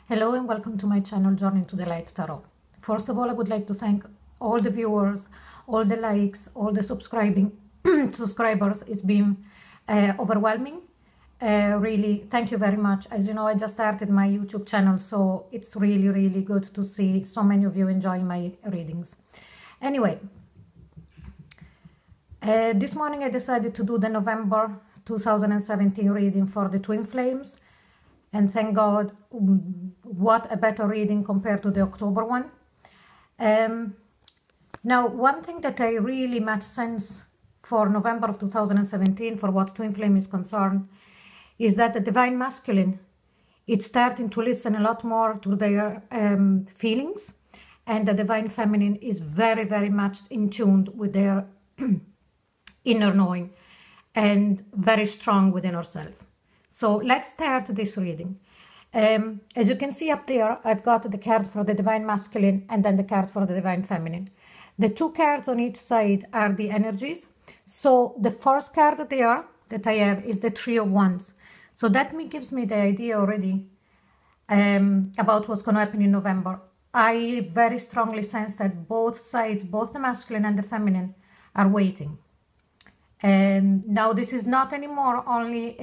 Hello and welcome to my channel Journey into the Light Tarot. First of all, I would like to thank all the viewers, all the likes, all the subscribers. It's been overwhelming. Really, thank you very much. As you know, I just started my YouTube channel, so it's really good to see so many of you enjoying my readings. Anyway, this morning I decided to do the November 2017 reading for the twin flames. And thank God, what a better reading compared to the October one. Now, one thing that I really made sense for November of 2017, for what twin flame is concerned, is that the divine masculine, it's starting to listen a lot more to their feelings, and the divine feminine is very much in tune with their inner knowing and very strong within herself. So let's start this reading. As you can see up there, I've got the card for the divine masculine and then the card for the divine feminine. The two cards on each side are the energies. So the first card there that I have is the Three of Wands. So that gives me the idea already about what's going to happen in November. I very strongly sense that both sides, both the masculine and the feminine, are waiting. Now this is not anymore only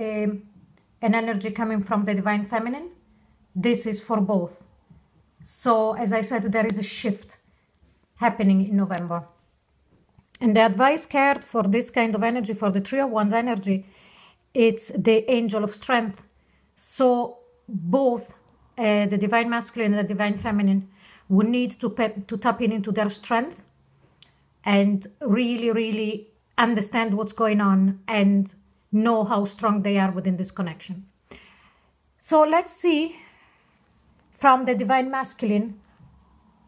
an energy coming from the divine feminine. This is for both. So as I said, there is a shift happening in November. And the advice card for this kind of energy, for the Three of Wands energy, it's the Angel of Strength. So both the divine masculine and the divine feminine would need to tap into their strength and really understand what's going on and know how strong they are within this connection. So let's see from the divine masculine,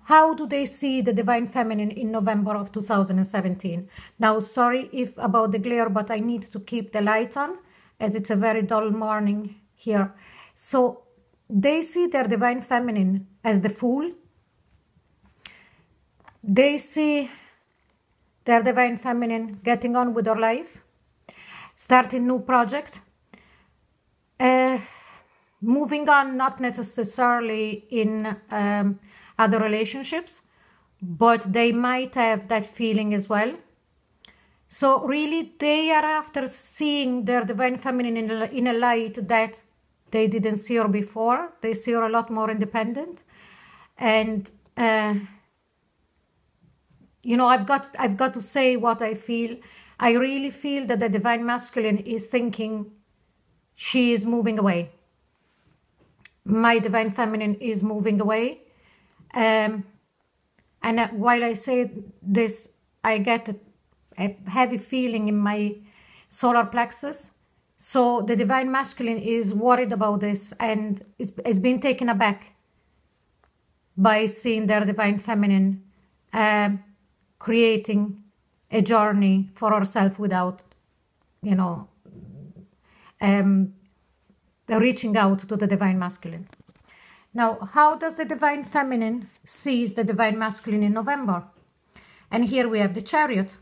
how do they see the divine feminine in November of 2017? Now, sorry if about the glare, but I need to keep the light on as it's a very dull morning here. So they see their divine feminine as the Fool. They see their divine feminine getting on with her life, starting new project, moving on, not necessarily in other relationships, but they might have that feeling as well. So really they are after seeing their divine feminine in a light that they didn't see her before. They see her a lot more independent. And you know, I've got to say what I feel. I really feel that the divine masculine is thinking she is moving away. My divine feminine is moving away. And while I say this, I get a heavy feeling in my solar plexus. So the divine masculine is worried about this and is being taken aback by seeing their divine feminine creating a journey for herself without, you know, reaching out to the divine masculine. Now, how does the divine feminine sees the divine masculine in November? And here we have the Chariot.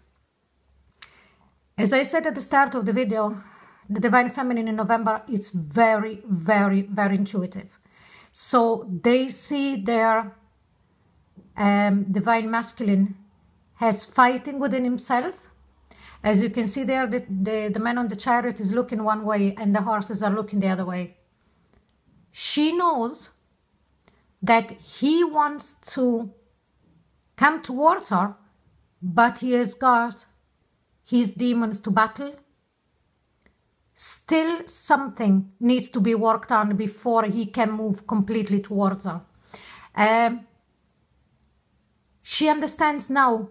As I said at the start of the video, the divine feminine in November is very intuitive. So they see their divine masculine as fighting within himself. As you can see there, the man on the chariot is looking one way and the horses are looking the other way. She knows that he wants to come towards her, but he has got his demons to battle. Still something needs to be worked on before he can move completely towards her. She understands now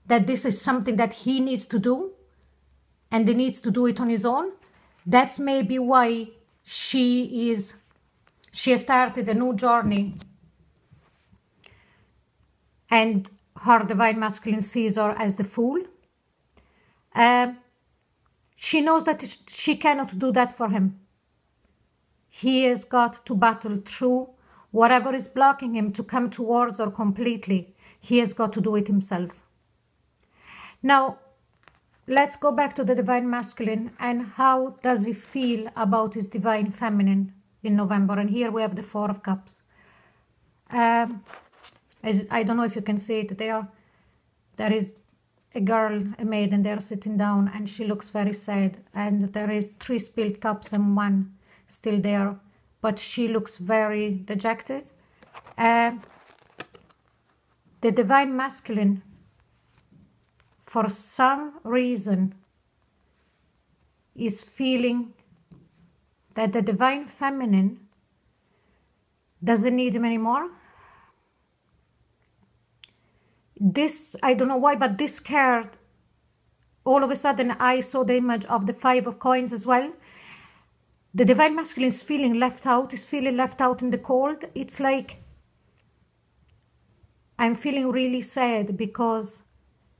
that this is something that he needs to do, and he needs to do it on his own. That's maybe why she has started a new journey, and her divine masculine sees her as the Fool. She knows that she cannot do that for him. He has got to battle through whatever is blocking him to come towards her completely. He has got to do it himself. Now, let's go back to the divine masculine and how does he feel about his divine feminine in November. And here we have the Four of Cups. I don't know if you can see it there. There is a girl, a maiden, they're sitting down, and she looks very sad. And there is 3 spilled cups and 1 still there, but she looks very dejected. The Divine Masculine, for some reason, is feeling that the Divine Feminine doesn't need him anymore. This, I don't know why, but this card, all of a sudden I saw the image of the 5 of Coins as well. The Divine Masculine is feeling left out, is feeling left out in the cold. It's like, I'm feeling really sad because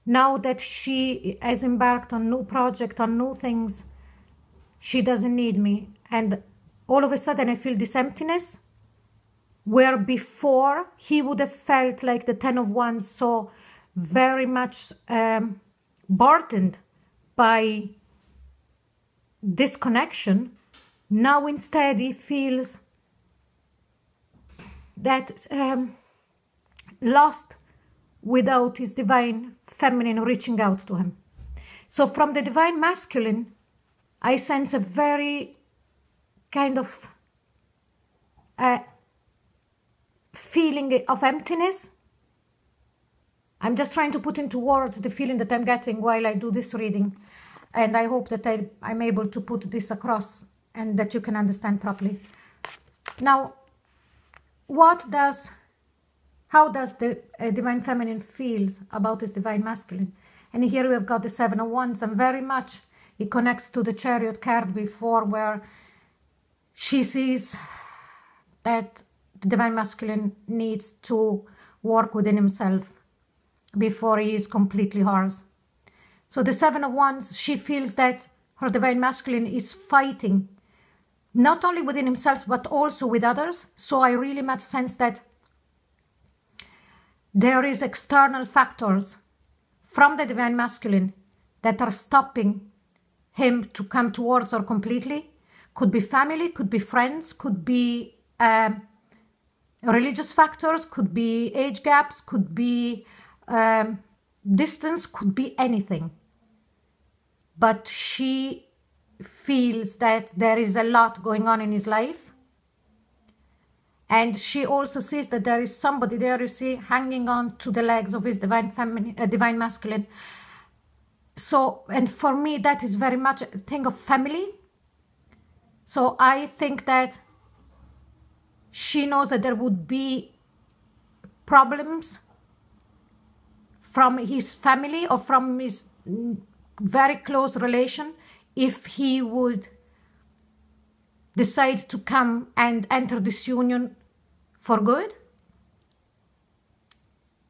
now that she has embarked on new project, on new things, she doesn't need me. And all of a sudden I feel this emptiness, where before he would have felt like the 10 of Wands, so very much burdened by this connection. Now instead he feels that lost without his Divine Feminine reaching out to him. So from the Divine Masculine, I sense a very kind of feeling of emptiness. I'm just trying to put into words the feeling that I'm getting while I do this reading, and I hope that I'm able to put this across and that you can understand properly. Now, how does the Divine Feminine feels about his Divine Masculine? And here we have got the 7 of Wands, and very much it connects to the Chariot card before, where she sees that the Divine Masculine needs to work within himself before he is completely hers. So the 7 of Wands, she feels that her Divine Masculine is fighting not only within himself but also with others. So I really much sense that there is external factors from the Divine Masculine that are stopping him to come towards her completely. Could be family, could be friends, could be religious factors, could be age gaps, could be distance, could be anything. But she feels that there is a lot going on in his life. And she also sees that there is somebody there, you see, hanging on to the legs of his Divine Masculine. So, and for me, that is very much a thing of family. So I think that she knows that there would be problems from his family or from his very close relation if he would decide to come and enter this union for good.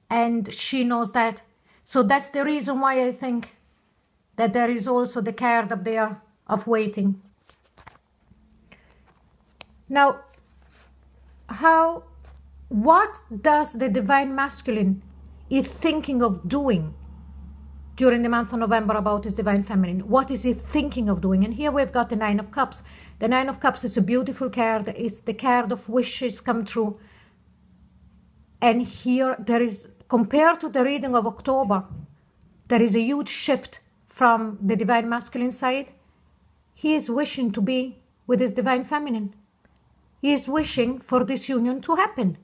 And she knows that. So that's the reason why I think that there is also the card up there of waiting. Now, what does the Divine Masculine is thinking of doing during the month of November about his Divine Feminine? What is he thinking of doing? And here we've got the 9 of Cups. The 9 of Cups is a beautiful card. It's the card of wishes come true. And here there is, compared to the reading of October, there is a huge shift from the Divine Masculine side. He is wishing to be with his Divine Feminine. He is wishing for this union to happen.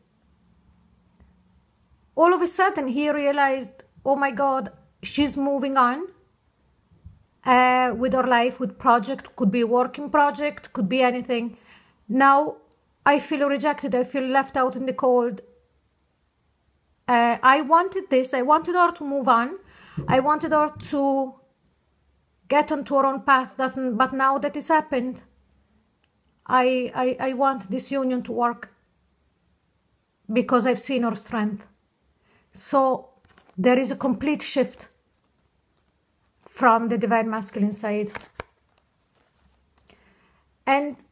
All of a sudden he realized, oh my God, she's moving on with her life, with project, could be a working project, could be anything. Now I feel rejected, I feel left out in the cold. I wanted this, I wanted her to move on, I wanted her to get onto her own path, but now that it's happened, I want this union to work because I've seen her strength. So there is a complete shift from the Divine Masculine side. And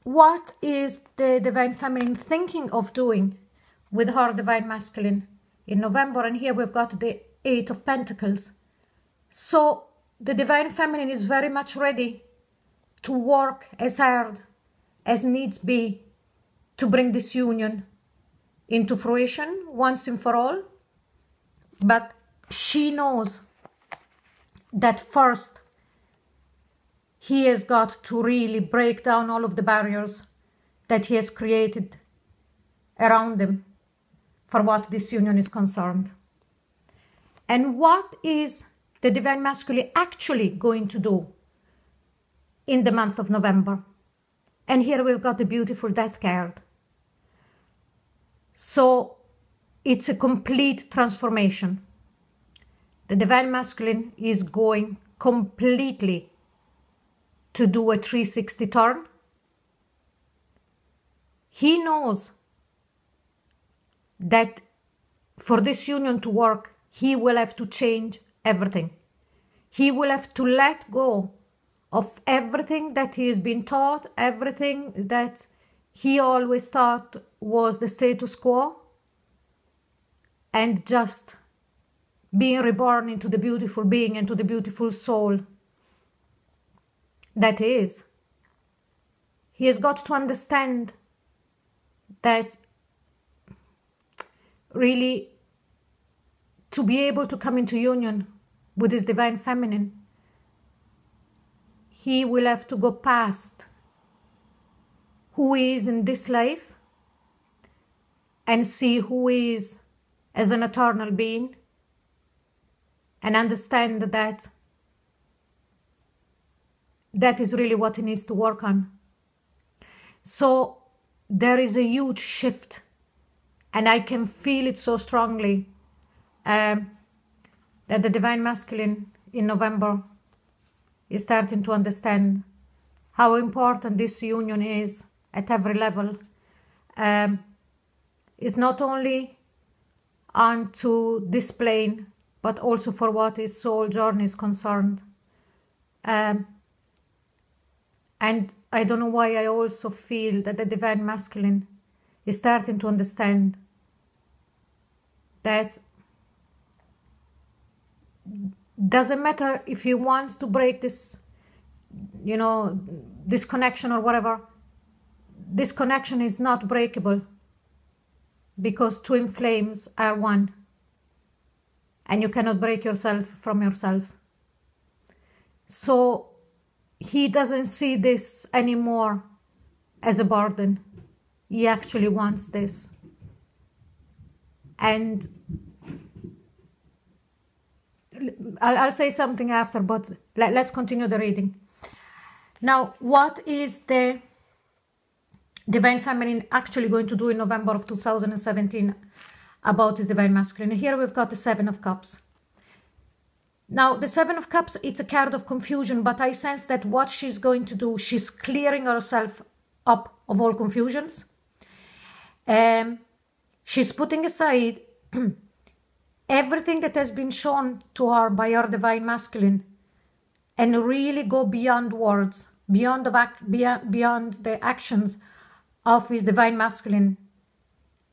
what is the Divine Feminine thinking of doing with her Divine Masculine in November? And here we've got the 8 of Pentacles. So the Divine Feminine is very much ready to work as hard as needs be to bring this union into fruition once and for all. But she knows that first he has got to really break down all of the barriers that he has created around him for what this union is concerned. And what is the Divine Masculine actually going to do in the month of November? And here we've got the beautiful Death card. So it's a complete transformation. The Divine Masculine is going completely to do a 360 turn. He knows that for this union to work, he will have to change everything. He will have to let go of everything that he has been taught, everything that he always thought was the status quo, and just being reborn into the beautiful being, into the beautiful soul that he is. He has got to understand that really, to be able to come into union with his Divine Feminine, he will have to go past who he is in this life and see who he is as an eternal being, and understand that that is really what he needs to work on. So there is a huge shift, and I can feel it so strongly, that the Divine Masculine in November is starting to understand how important this union is at every level. It's not only onto this plane, but also for what his soul journey is concerned. And I don't know why I also feel that the Divine Masculine is starting to understand that doesn't matter if he wants to break this, this connection or whatever. This connection is not breakable, because twin flames are one, and you cannot break yourself from yourself. So he doesn't see this anymore as a burden. He actually wants this. And I'll say something after, but let's continue the reading. Now, what is the Divine Feminine actually going to do in November of 2017 about his Divine Masculine? Here we've got the Seven of Cups. Now, the Seven of Cups, it's a card of confusion, but I sense that what she's going to do, she's clearing herself up of all confusions. She's putting aside everything that has been shown to her by her Divine Masculine, and really go beyond words, beyond the actions of his Divine Masculine,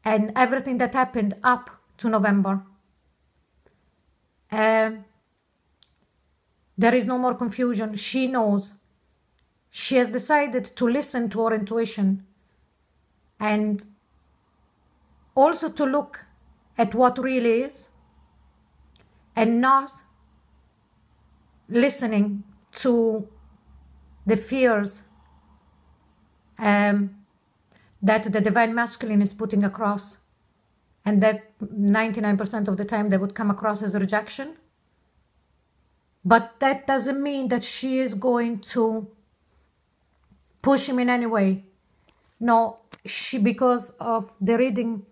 and everything that happened up to November. There is no more confusion. She knows. She has decided to listen to her intuition, and also to look at what really is, and not listening to the fears that the Divine Masculine is putting across, and that 99% of the time they would come across as rejection. But that doesn't mean that she is going to push him in any way. No, because of the reading,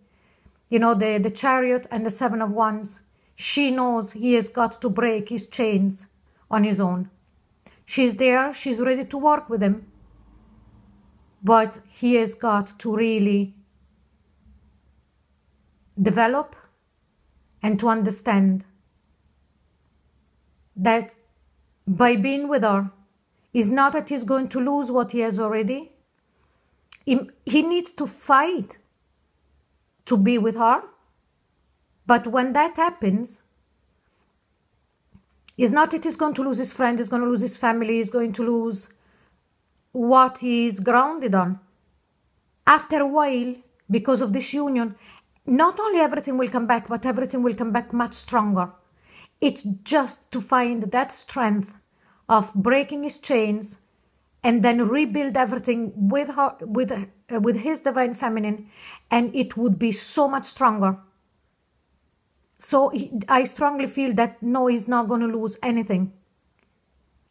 the Chariot and the Seven of Wands, she knows he has got to break his chains on his own. She's there, she's ready to work with him, but he has got to really develop and to understand that by being with her is not that he's going to lose what he has already. He needs to fight to be with her, but when that happens, it's not that he's going to lose his friend, he's going to lose his family, he's going to lose what he is grounded on. after a while, because of this union, not only everything will come back, but everything will come back much stronger. It's just to find that strength of breaking his chains and then rebuild everything with her, with his divine feminine, and it would be so much stronger. So I strongly feel that no, he's not going to lose anything.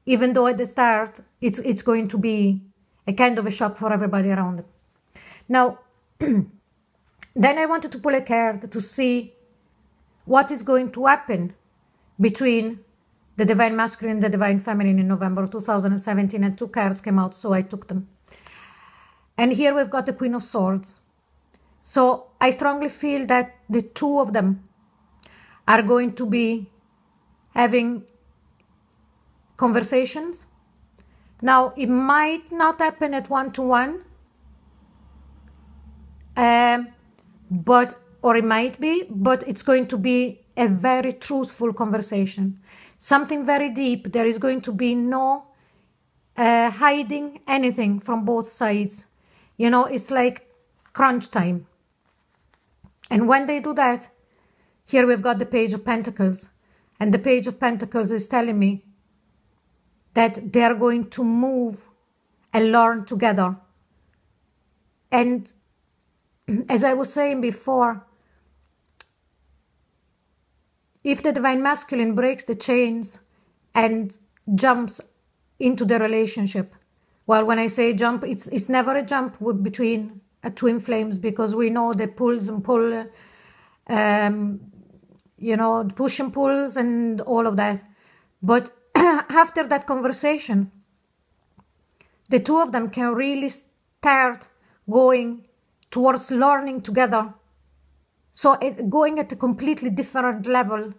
Even though at the start, it's going to be a kind of a shock for everybody around him. Now, then I wanted to pull a card to see what is going to happen between the Divine Masculine and the Divine Feminine in November 2017, and 2 cards came out, so I took them. And here we've got the Queen of Swords. So I strongly feel that the 2 of them are going to be having conversations. Now, it might not happen at one-to-one, or it might be, but it's going to be a very truthful conversation. Something very deep. There is going to be no hiding anything from both sides. You know, it's like crunch time. And when they do that, here we've got the Page of Pentacles. And the Page of Pentacles is telling me that they are going to move and learn together. And as I was saying before, if the Divine Masculine breaks the chains and jumps into the relationship, well, when I say jump, it's never a jump between twin flames, because we know the pulls and pull, you know, push and pulls and all of that. But after that conversation, the 2 of them can really start going towards learning together. So going at a completely different level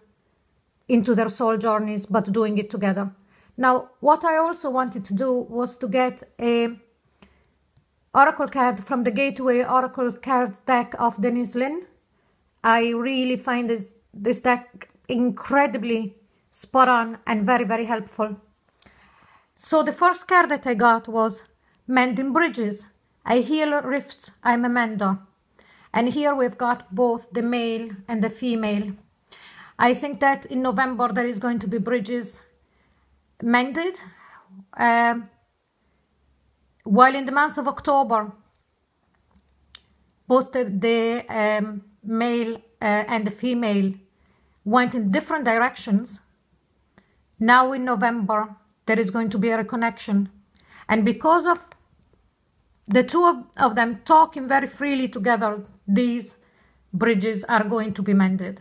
into their soul journeys, but doing it together. Now, what I also wanted to do was to get a oracle card from the Gateway Oracle Cards deck of Denise Linn. I really find this deck incredibly spot on and very, very helpful. So the first card that I got was Mending Bridges. I heal rifts, I'm a mender. And here we've got both the male and the female. I think that in November there is going to be bridges mended. While in the month of October, both the male and the female went in different directions. Now in November, there is going to be a reconnection. And because of the 2 of them talking very freely together, these bridges are going to be mended.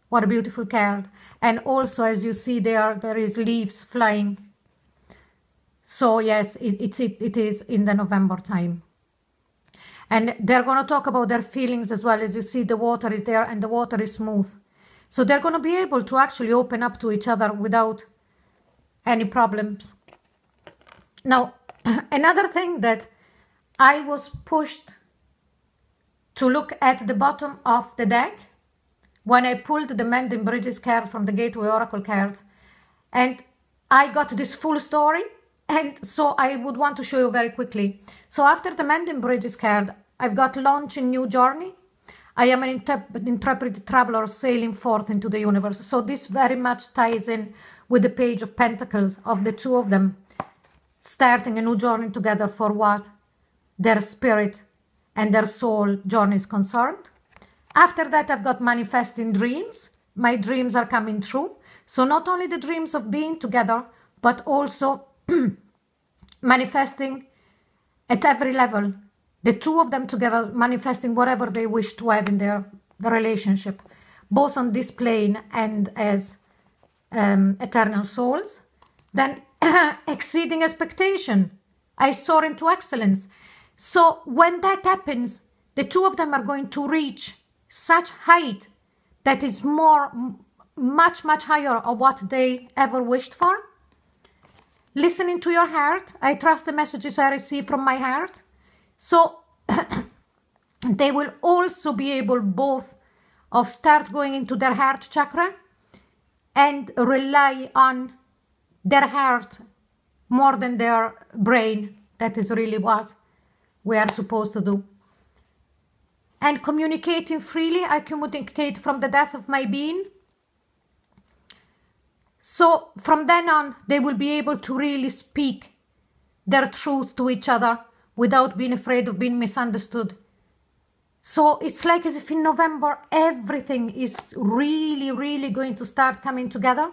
What a beautiful card. And also, as you see there is leaves flying. So yes, it is in the November time. And they're going to talk about their feelings as well. As you see, the water is there and the water is smooth. So they're going to be able to actually open up to each other without any problems. Now, another thing that I was pushed to look at the bottom of the deck when I pulled the Mending Bridges card from the Gateway Oracle card, and I got this full story, and so I would want to show you very quickly. So after the Mending Bridges card, I've got Launching New Journey. I am an intrepid traveler sailing forth into the universe. So this very much ties in with the Page of Pentacles of the 2 of them starting a new journey together for what their spirit and their soul journey is concerned. After that, I've got Manifesting Dreams. My dreams are coming true. So not only the dreams of being together, but also manifesting at every level. The 2 of them together manifesting whatever they wish to have in their relationship, both on this plane and as eternal souls. Then exceeding expectation. I soar into excellence. So when that happens, the 2 of them are going to reach such height that is much higher of what they ever wished for. Listening to your heart. I trust the messages I receive from my heart. So they will also be able both of start going into their heart chakra and rely on their heart more than their brain. That is really what we are supposed to do. And communicating freely, I communicate from the depth of my being. So from then on, they will be able to really speak their truth to each other without being afraid of being misunderstood. So it's like as if in November, everything is really, really going to start coming together.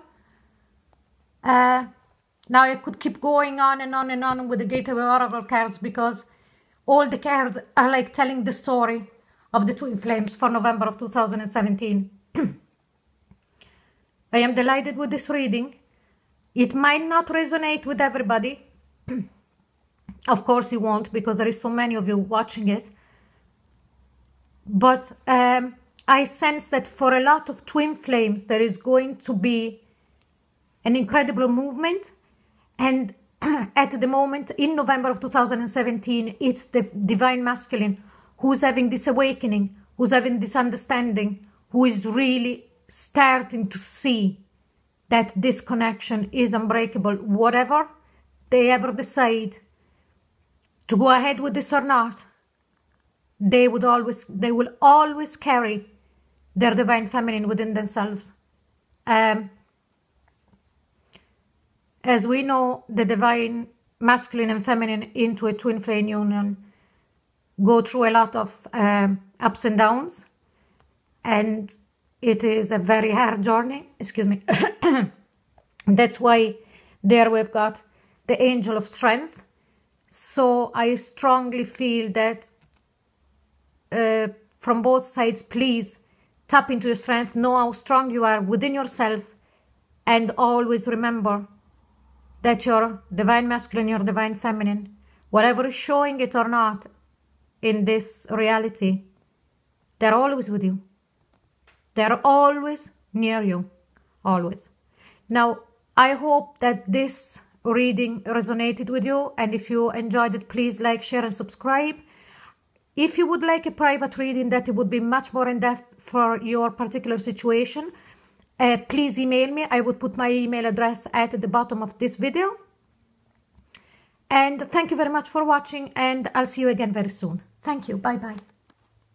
Now I could keep going on and on and on with the Gateway Oracle cards, because all the cards are like telling the story of the twin flames for November of 2017. I am delighted with this reading. It might not resonate with everybody. Of course it won't, because there is so many of you watching it. But I sense that for a lot of twin flames, there is going to be an incredible movement. And at the moment, in November of 2017, it's the Divine Masculine who's having this awakening, who's having this understanding, who is really starting to see that this connection is unbreakable. Whatever they ever decide to go ahead with this or not, they will always carry their Divine Feminine within themselves. As we know, the Divine Masculine and Feminine into a twin flame union go through a lot of ups and downs, and it is a very hard journey. Excuse me. That's why there we've got the Angel of Strength. So I strongly feel that from both sides, please tap into your strength, know how strong you are within yourself, and always remember that your Divine Masculine, your Divine Feminine, whatever is showing it or not in this reality, they're always with you. They're always near you, always. Now, I hope that this reading resonated with you, and if you enjoyed it, please like, share, and subscribe. If you would like a private reading that it would be much more in depth for your particular situation, please email me. I would put my email address at the bottom of this video. And thank you very much for watching, and I'll see you again very soon. Thank you. Bye-bye.